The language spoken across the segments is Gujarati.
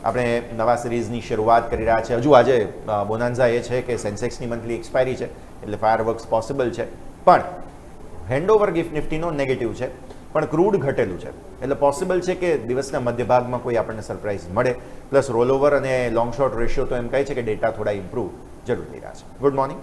આપણે નવા સિરીઝની શરૂઆત કરી રહ્યા છે. હજુ આજે બોનાન્ઝા એ છે કે સેન્સેક્સની મંથલી એક્સપાયરી છે, એટલે ફાયરવર્ક્સ પોસિબલ છે. પણ હેન્ડઓવર ગિફ્ટ નિફ્ટીનો નેગેટિવ છે, પણ ક્રૂડ ઘટેલું છે, એટલે પોસિબલ છે કે દિવસના મધ્યભાગમાં કોઈ આપણને સરપ્રાઇઝ મળે. પ્લસ રોલઓવર અને લોંગ શોર્ટ રેશિયો તો એમ કહે છે કે ડેટા થોડા ઇમ્પ્રૂવ જરૂર થઈ રહ્યા છે. Good morning.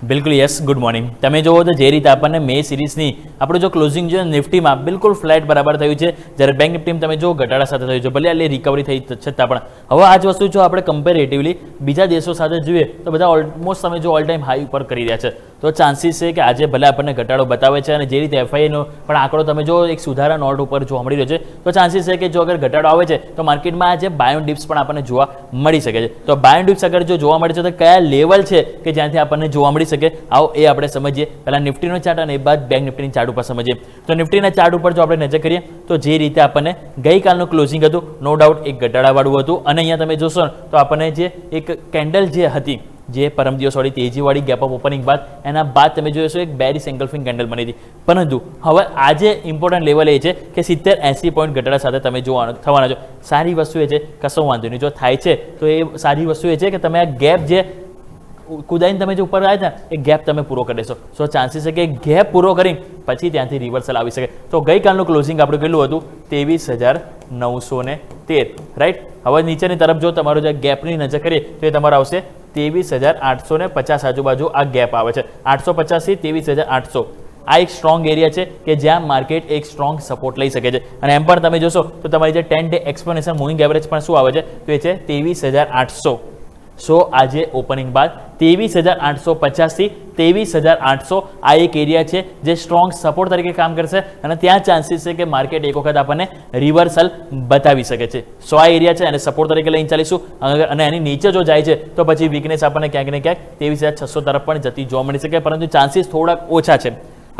બિલકુલ યસ, ગુડ મોર્નિંગ. તમે જુઓ તો જે રીતે આપણને મે સિરીઝની આપણું જો ક્લોઝિંગ છે નિફ્ટીમાં બિલકુલ ફ્લેટ બરાબર થયું છે, જ્યારે બેંક નિફ્ટીમાં તમે જો ઘટાડા સાથે થયું છે, ભલે એટલે રિકવરી થઈ છતાં પણ હવે આ જ વસ્તુ જો આપણે કમ્પેરેટિવલી બીજા દેશો સાથે જોઈએ તો બધા ઓલમોસ્ટ તમે જો ઓલ ટાઈમ હાઈ ઉપર કરી રહ્યા છે. તો ચાન્સીસ છે કે આજે ભલે આપણને ઘટાડો બતાવે છે અને જે રીતે એફઆઈનો પણ આંકડો તમે જો એક સુધારા નોટ ઉપર જોવા મળી રહ્યો છે, તો ચાન્સીસ છે કે જો અગર ઘટાડો આવે છે તો માર્કેટમાં આજે બાય ઓન ડિપ્સ પણ આપણને જોવા મળી શકે છે. તો બાય ઓન ડિપ્સ અગર જો જોવા મળે છે તો કયા લેવલ છે કે જ્યાંથી આપણને જોવા મળી શકે, આવો એ આપણે સમજીએ. પહેલાં નિફ્ટીનો ચાર્ટ અને એ બાદ બેંક નિફ્ટીની ચાર્ટ ઉપર સમજીએ. તો નિફ્ટીના ચાર્ટ ઉપર જો આપણે નજર કરીએ તો જે રીતે આપણને ગઈકાલનું ક્લોઝિંગ હતું નો ડાઉટ એક ઘટાડાવાળું હતું, અને અહીંયા તમે જોશો તો આપણને જે એક કેન્ડલ જે હતી જે પરમ દિવસવાળી તેજીવાળી ગેપ ઓફ ઓપનિંગ બાદ એના બાદ તમે જોશો એક બેરિશ એન્ગલ્ફિંગ કેન્ડલ બની હતી. પરંતુ હવે આજે ઇમ્પોર્ટન્ટ લેવલ એ છે કે 70-80 પોઈન્ટ ઘટાડા સાથે તમે જોવાનું થવાના છો. સારી વસ્તુ એ છે, કશો વાંધો નહીં, જો થાય છે તો એ સારી વસ્તુ એ છે કે તમે આ ગેપ જે કુદાઈને તમે જે ઉપર આવ્યા હતા એ ગેપ તમે પૂરો કરી દેશો. સો ચાન્સીસ છે કે ગેપ પૂરો કરીને પછી ત્યાંથી રિવર્સલ આવી શકે. તો ગઈકાલનું ક્લોઝિંગ આપણું કેટલું હતું? 23,913, રાઈટ. હવે નીચેની તરફ જો તમારો જે ગેપની નજર કરીએ તો એ તમારો આવશે 23,850 આજુબાજુ આ ગેપ આવે છે. 850 થી 23,800 આ એક સ્ટ્રોંગ એરિયા છે કે જ્યાં માર્કેટ એક સ્ટ્રોંગ સપોર્ટ લઈ શકે છે. અને એમ પણ તમે જોશો તો તમારી જે 10 ડે એક્સપોનેન્શિયલ મૂવિંગ એવરેજ પણ શું આવે છે તો એ છે 23,800. સો આજે ઓપનિંગ બાદ 23,850 થી 23,800 આ એક એરિયા છે જે સ્ટ્રોંગ સપોર્ટ તરીકે કામ કરશે, અને ત્યાં ચાન્સીસ છે કે માર્કેટ એક વખત આપણને રિવર્સલ બતાવી શકે છે. સો આ એરિયા છે અને સપોર્ટ તરીકે લઈને ચાલીશું, અને એની નીચે જો જાય છે તો પછી વીકનેસ આપણને ક્યાંક ને ક્યાંક 23,600 તરફ પણ જતી જોવા મળી શકે, પરંતુ ચાન્સીસ થોડાક ઓછા છે.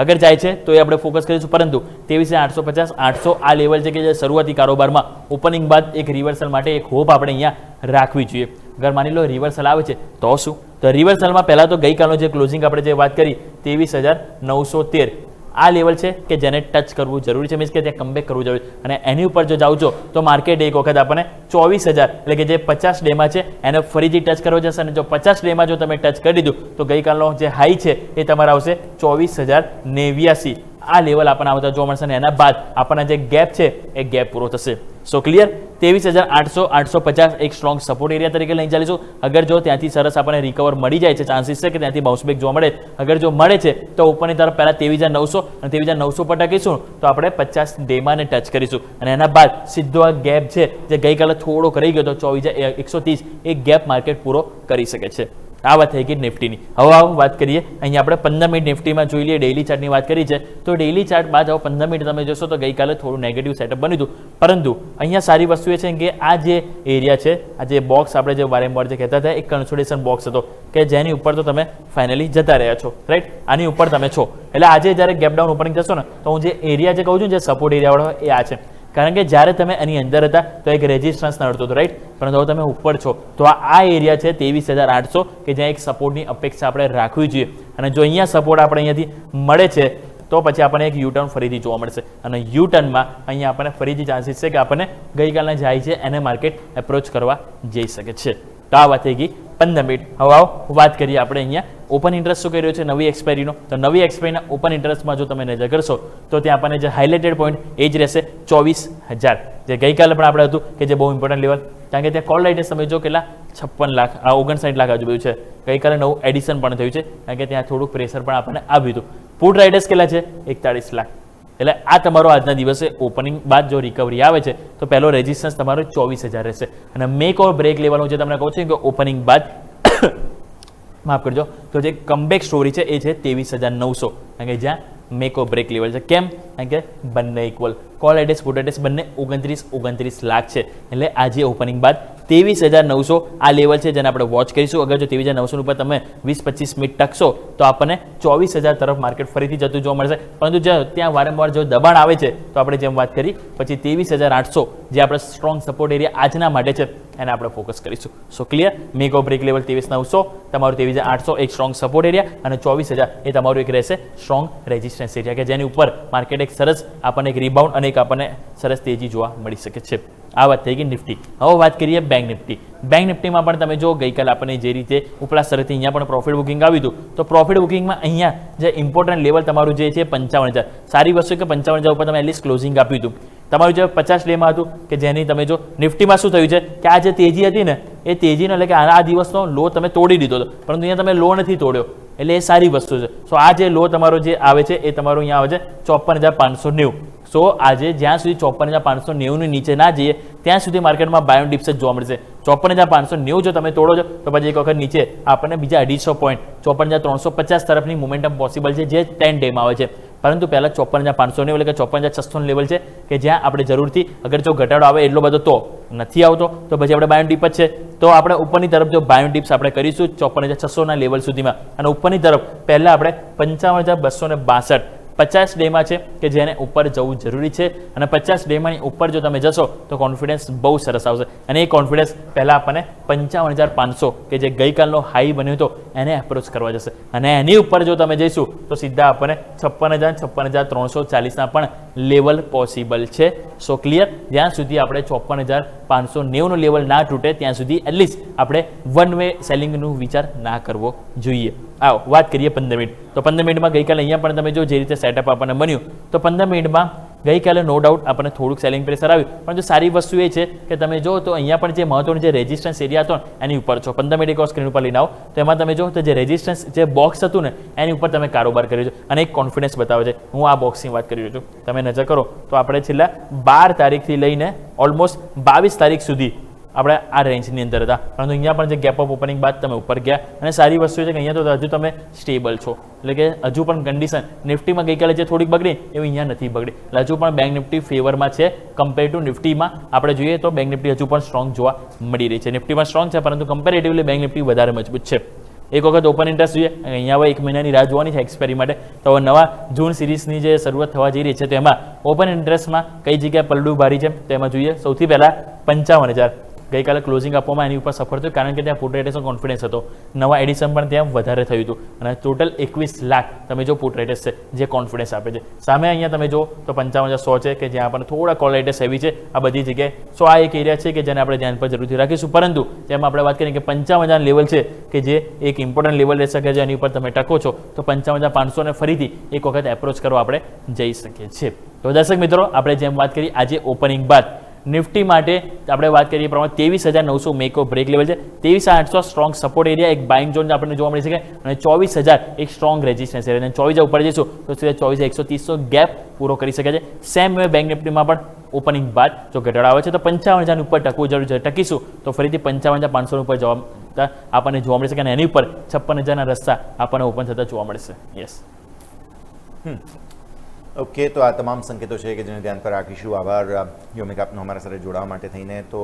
અગર જાય છે તો એ આપણે ફોકસ કરીશું, પરંતુ 23,850-800 આ લેવલ છે કે જે શરૂઆતી કારોબારમાં ઓપનિંગ બાદ એક રિવર્સલ માટે એક હોપ આપણે અહીંયા રાખવી જોઈએ. અગર માની લો રિવર્સલ આવે છે તો શું? તો રિવર્સલમાં પહેલાં તો ગઈકાલનો જે ક્લોઝિંગ આપણે જે વાત કરી 23,913 આ લેવલ છે કે જેને ટચ કરવું જરૂરી છે, મીન્સ કે ત્યાં કમબેક કરવું જરૂરી છે. અને એની ઉપર જો જાઓ છો તો માર્કેટ એક વખત આપણને 24,000 એટલે કે જે 50 ડેમાં છે એને ફરીથી ટચ કરવો જશે, અને જો 50 ડેમાં જો તમે ટચ કરી દીધું તો ગઈકાલનો જે હાઈ છે એ તમારા આવશે 24,089. આ લેવલ આપણને આવતા જોવા મળશે, અને એના બાદ આપણને જે ગેપ છે એ ગેપ પૂરો થશે. સો ક્લિયર, 23,800-850 એક સ્ટ્રોંગ સપોર્ટ એરિયા તરીકે લઈને ચાલીશું. અગર જો ત્યાંથી સરસ આપણને રિકવર મળી જાય છે, ચાન્સીસ છે કે ત્યાંથી બાઉન્સબેક જોવા મળે. અગર જો મળે છે તો ઉપરની તરફ પહેલાં 23,900 અને 23,900 પર ટકીશું તો આપણે 50 ડેમાં ને ટચ કરીશું, અને એના બાદ સીધો આ ગેપ છે જે ગઈકાલે થોડો રહી ગયો હતો 24,130 એ ગેપ માર્કેટ પૂરો કરી શકે છે. આ વાત થઈ ગઈ નિફ્ટીની. હવે આવો વાત કરીએ અહીંયા આપણે 15 મિનિટ નિફ્ટીમાં જોઈ લઈએ. ડેઇલી ચાર્ટની વાત કરી છે તો ડેઇલી ચાર્ટ બાદ હવે 15 મિનિટ તમે જોશો તો ગઈકાલે થોડું નેગેટિવ સેટઅપ બન્યું હતું, પરંતુ અહીંયા સારી વસ્તુ એ છે કે આ જે એરિયા છે, આ જે બોક્સ આપણે જે વારંવાર જે કહેતા હતા એક કન્સોલિડેશન બોક્સ હતો કે જેની ઉપર તો તમે ફાઇનલી જતા રહ્યા છો, રાઈટ. આની ઉપર તમે છો, એટલે આજે જ્યારે ગેપ ડાઉન ઓપનિંગ થશો ને તો હું જે એરિયા જે કહું છું જે સપોર્ટ એરિયાવાળો એ આ છે. કારણ કે જ્યારે તમે એની અંદર હતા તો એક રેઝિસ્ટન્સ નડતો હતો, રાઈટ. પરંતુ હવે તમે ઉપર છો તો આ એરિયા છે 23,800 કે જ્યાં એક સપોર્ટની અપેક્ષા આપણે રાખવી જોઈએ. અને જો અહીંયા સપોર્ટ આપણે અહીંયાથી મળે છે તો પછી આપણને એક યુટર્ન ફરીથી જોવા મળશે, અને યુટર્નમાં અહીંયા આપણને ફરીથી ચાન્સીસ છે કે આપણને ગઈકાલના જાય છે એને માર્કેટ એપ્રોચ કરવા જઈ શકે છે. તો આ વાત થઈ ગઈ 15 મિનિટ. હવે આવો વાત કરીએ આપણે અહીંયા ઓપન ઇન્ટરેસ્ટ શું કરી રહ્યો છે નવી એક્સપાયરીનો. તો નવી એક્સપાયરીના ઓપન ઇન્ટરેસ્ટમાં જો તમે નજર કરશો તો ત્યાં આપણને જે હાઇલાઇટેડ પોઈન્ટ એ જ રહેશે 24,000, જે ગઈકાલે પણ આપણે હતું કે જે બહુ ઇમ્પોર્ટન્ટ લેવલ. કારણ કે ત્યાં કોલ રાઇટર્સ તમે જો કેટલા 56 લાખ 59 લાખ આજુબાજુ છે. ગઈકાલે નવું એડિશન પણ થયું છે કારણ કે ત્યાં થોડુંક પ્રેશર પણ આપણને આવ્યું હતું. પુટ રાઇટર્સ કેટલા છે 41 લાખ. એટલે આ તમારો આજના દિવસે ઓપનિંગ બાદ જો રિકવરી આવે છે તો પહેલો રેઝિસ્ટન્સ તમારો 24,000 રહેશે, અને મેક ઓર બ્રેક લેવલનું જે તમને કહું છું કે ઓપનિંગ બાદ માફ કરજો તો જે કમબેક સ્ટોરી છે એ છે 23,900, કારણ કે જ્યાં મેક ઓર બ્રેક લેવલ છે. કેમ? કારણ કે બંને equal call address put address બંને 29 લાખ છે. એટલે આજે ઓપનિંગ બાદ 23,900 આ લેવલ છે જેને આપણે વોચ કરીશું. અગર જો 23,900 ઉપર તમે 20-25 મિનિટ ટકશો તો આપણને 24,000 તરફ માર્કેટ ફરીથી જતું જોવા મળશે. પરંતુ જો ત્યાં વારંવાર જો દબાણ આવે છે તો આપણે જેમ વાત કરી પછી 23,800 જે આપણે સ્ટ્રોંગ સપોર્ટ એરિયા આજના માટે છે એને આપણે ફોકસ કરીશું. સો ક્લિયર, મેક ઓર બ્રેક લેવલ 23,900, તમારું 23,800 એક સ્ટ્રોંગ સપોર્ટ એરિયા, અને 24,000 એ તમારું એક રહેશે સ્ટ્રોંગ રેઝિસ્ટન્સ એરિયા કે જેની ઉપર માર્કેટ એક સરસ આપણને એક રિબાઉન્ડ અને એક આપણને સરસ તેજી જોવા મળી શકે છે. આ વાત થઈ ગઈ નિફ્ટી. હવે વાત કરીએ બેંક નિફ્ટી. બેંક નિફ્ટીમાં પણ તમે જો ગઈકાલે આપણને જે રીતે ઉપલા સ્તરેથી અહીંયા પણ પ્રોફિટ બુકિંગ આવ્યું હતું, તો પ્રોફિટ બુકિંગમાં અહીંયા જે ઇમ્પોર્ટન્ટ લેવલ તમારું જે છે 55,000, સારી વસ્તુ કે 55,000 ઉપર તમે એટલીસ્ટ ક્લોઝિંગ આપ્યું હતું. તમારું જે 50 ડેમાં હતું કે જેની તમે જો નિફ્ટીમાં શું થયું છે કે આ જે તેજી હતી ને એ તેજીનો એટલે કે આ દિવસનો લો તમે તોડી દીધો હતો, પરંતુ અહીંયા તમે લો નથી તોડ્યો, એટલે એ સારી વસ્તુ છે. સો આ જે લો તમારો જે આવે છે એ તમારો અહીંયા આવે છે 54,590. સો આજે જ્યાં સુધી 54,590 ની નીચે ના જઈએ ત્યાં સુધી માર્કેટમાં બાય ઓન ડિપ્સ જ જોવા મળશે. 54,590 જો તમે તોડો છો તો પછી એક વખત નીચે આપણને બીજા 250 પોઈન્ટ 54,350 તરફની મોમેન્ટમ પોસિબલ છે, જે 10 ડેમાં આવે છે. પરંતુ પહેલાં 54,590 એટલે કે 54,600 લેવલ છે કે જ્યાં આપણે જરૂરથી અગર જો ઘટાડો આવે એટલો બધો તો નથી આવતો તો પછી આપણે બાય ઓન ડિપ જ છે. તો આપણે ઉપરની તરફ જો બાય ઓન ડિપ્સ આપણે કરીશું 54,600 લેવલ સુધીમાં, અને ઉપરની તરફ પહેલાં આપણે 55,262 50 ડેમાં છે કે જેને ઉપર જવું જરૂરી છે, અને 50 ડેમાંની ઉપર જો તમે જશો તો કોન્ફિડન્સ બહુ સરસ આવશે. અને એ કોન્ફિડન્સ પહેલાં આપણને 55,500 કે જે ગઈકાલનો હાઈ બન્યો હતો એને એપ્રોચ કરવા જશે, અને એની ઉપર જો તમે જઈશું તો સીધા આપણને 56,000 56,340ના પણ લેવલ પોસિબલ છે. સો ક્લિયર, જ્યાં સુધી આપણે 54,590નું લેવલ ના તૂટે ત્યાં સુધી એટલીસ્ટ આપણે વન વે સેલિંગનું વિચાર ના કરવો જોઈએ. આવો વાત કરીએ 15 મિનિટ. તો 15 મિનિટમાં ગઈકાલે અહીંયા પણ તમે જો જે રીતે સેટઅપ આપણને બન્યું તો 15 મિનિટમાં ગઈકાલે નો ડાઉટ આપણને થોડુંક સેલિંગ પ્રેશર આવ્યું, પણ જો સારી વસ્તુ એ છે કે તમે જો તો અહીંયા પણ જે મહત્વનું જે રેઝિસ્ટન્સ એરિયા હતો એની ઉપર છો. 15 મિનિટ એક સ્ક્રીન ઉપર લઈને આવો તો એમાં તમે જો તો જે રેઝિસ્ટન્સ જે બોક્સ હતું ને એની ઉપર તમે કારોબાર કર્યો છે, અને એક કોન્ફિડન્સ બતાવે છે. હું આ બોક્સની વાત કરી રહ્યો છું, તમે નજર કરો તો આપણે છેલ્લા 12 તારીખથી લઈને ઓલમોસ્ટ 22 તારીખ સુધી આપણે આ રેન્જની અંદર હતા, પરંતુ અહીંયા પણ જે ગેપ ઓફ ઓપનિંગ બાદ તમે ઉપર ગયા, અને સારી વસ્તુ છે કે અહીંયા તો હજુ તમે સ્ટેબલ છો, એટલે કે હજુ પણ કન્ડિશન નિફ્ટીમાં ગઈકાલે જે થોડીક બગડી એવી અહીંયા નથી બગડી, એટલે હજુ પણ બેંક નિફ્ટી ફેવરમાં છે કમ્પેર ટુ નિફ્ટીમાં. આપણે જોઈએ તો બેંક નિફ્ટી હજુ પણ સ્ટ્રોંગ જોવા મળી રહી છે. નિફ્ટીમાં સ્ટ્રોંગ છે પરંતુ કમ્પેરેટિવલી બેંક નિફ્ટી વધારે મજબૂત છે. એક વખત ઓપન ઇન્ટરેસ્ટ જોઈએ, અહીંયા હવે 1 મહિનાની રાહ જોવાની છે એક્સપાયરી માટે. તો હવે નવા જૂન સિરીઝની જે શરૂઆત થવા જઈ રહી છે તો એમાં ઓપન ઇન્ટરેસ્ટમાં કઈ જગ્યાએ પલડું ભારી છે તો એમાં જોઈએ. સૌથી પહેલાં 55,000 ગઈકાલે ક્લોઝિંગ આપવામાં એની ઉપર સફળ થયું, કારણ કે ત્યાં પુટ રાઇટર્સનો કોન્ફિડન્સ હતો, નવા એડિશન પણ ત્યાં વધારે થયું હતું, અને ટોટલ 21 લાખ તમે જો પુટ રાઇટર્સ છે જે કોન્ફિડન્સ આપે છે. સામે અહીંયા તમે જો તો 55,100 છે કે જ્યાં પણ થોડા કોલ રાઇટર્સ એવી છે આ બધી જગ્યાએ. સો આ એક એરિયા છે કે જેને આપણે ધ્યાન પર જરૂરથી રાખીશું, પરંતુ જેમાં આપણે વાત કરીએ કે 55,000 લેવલ છે કે જે એક ઇમ્પોર્ટન્ટ લેવલ રહેશે કે જેની ઉપર તમે ટકો છો, તો 55,500 ને ફરીથી એક વખત એપ્રોચ કરવા આપણે જઈ શકીએ છીએ. તો દર્શક મિત્રો, આપણે જેમ વાત કરી આજે ઓપનિંગ બાદ નિફ્ટી માટે આપણે વાત કરીએ પ્રમાણે 23,900 મેક ઓફ બ્રેક લેવલ છે, 23,800 સ્ટ્રોંગ સપોર્ટ એરિયા એક બાઇંગ ઝોન આપણને જોવા મળી શકે, અને 24,000 એક સ્ટ્રોંગ રેઝિસ્ટન્સ એરિયા, અને 24,000 ઉપર જઈશું તો સીધા 24,130 ગેપ પૂરો કરી શકે છે. સેમ વે બેંક નિફ્ટીમાં પણ ઓપનિંગ બાદ જો ઘટાડો આવે છે તો 55,000 ઉપર ટકવું જરૂરી છે. ટકીશું તો ફરીથી 55,500 ઉપર જવા આપણને જોવા મળશે, અને એની ઉપર 56,000ના રસ્તા આપણને ઓપન થતા જોવા મળશે. યસ, ઓકે, તો આ તમામ સંકેતો છે કે જેને ધ્યાન પર રાખીશું. આભાર યોમિક આપનો અમારા સાથે જોડાવા માટે થઈને. તો